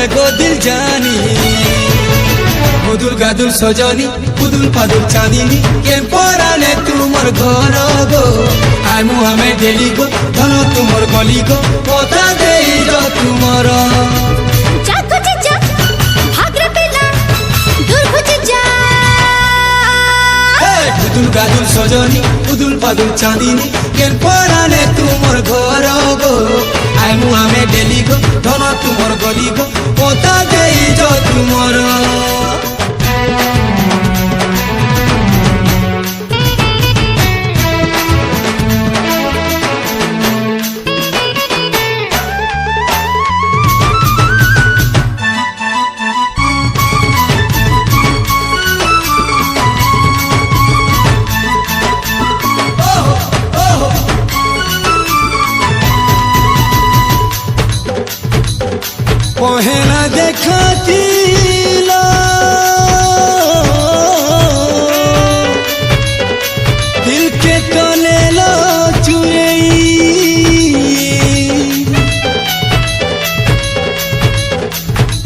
হয় গো দিল জানি মুদুল গাদুল সজনী পুদুল পাদুল চাঁদিনী কেন পরানে তোমার ঘর গো আইমু আমি ডেলি গো ধন তোমার গলি গো কথা দেই তোমার পুদুল গাদুল সজনী পুদুল পাদুল চাঁদিনী কেন পরানে তোমার ঘর গো আইমু আমি ডেলি গো ধন তোমার গলি গো কথা দেই তোমার पहला देखा दिल के तले लो चुए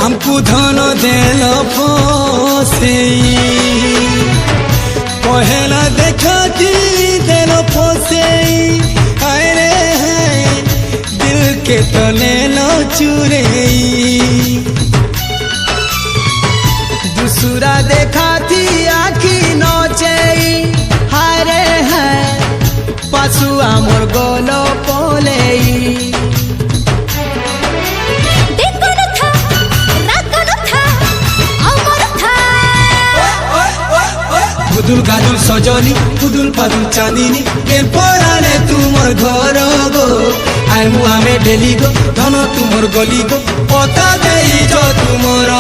हमको धन दिल फसे पहला देखा दिल फसे अरे दिल के तले लो चुरे दूसरा देखा थी आखी नौचे हारे है पासु आमर गोलो पोले पुदुल गादुल सजनी पुदुल पादुल चांदिनी केन पराने तुमर घर गो आइमु आमे डेली गो धन तुमर गली गो पता देई जो तुमर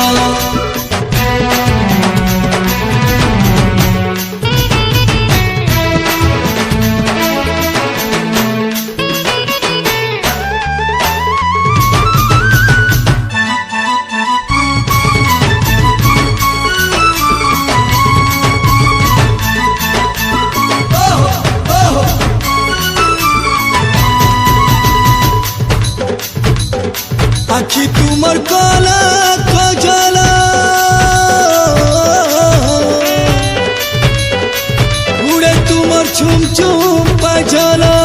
आखी तुमर काला कजला उड़े तुमर छुम छुम पजला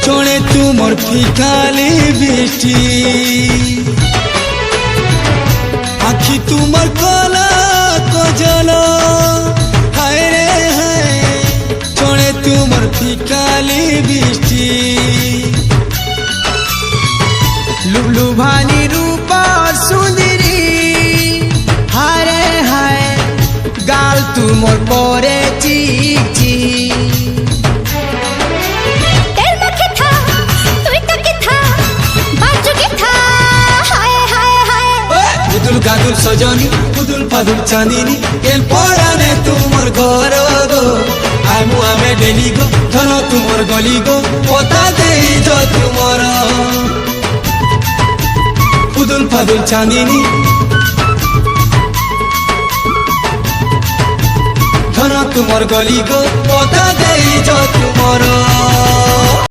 चोड़े तुमर फिकाली बिस्टी आखी तुमर काला कजला हाय रे हाय चोड़े तुमर फिकाली बिस्टी लुलु भानी रूपा सुंदरी हारे हाय गाल तुमर परे चिची पुदुल गादुल सजनी पुदुल पादुल चांदिनी केन पराने तुमर घर गो आइमु आमे डेली गो धन तुमर गली गो पता देई जो तुमर पुदुल पादुल चांदिनी धन तुमर गली गो पता देई जो तुमर।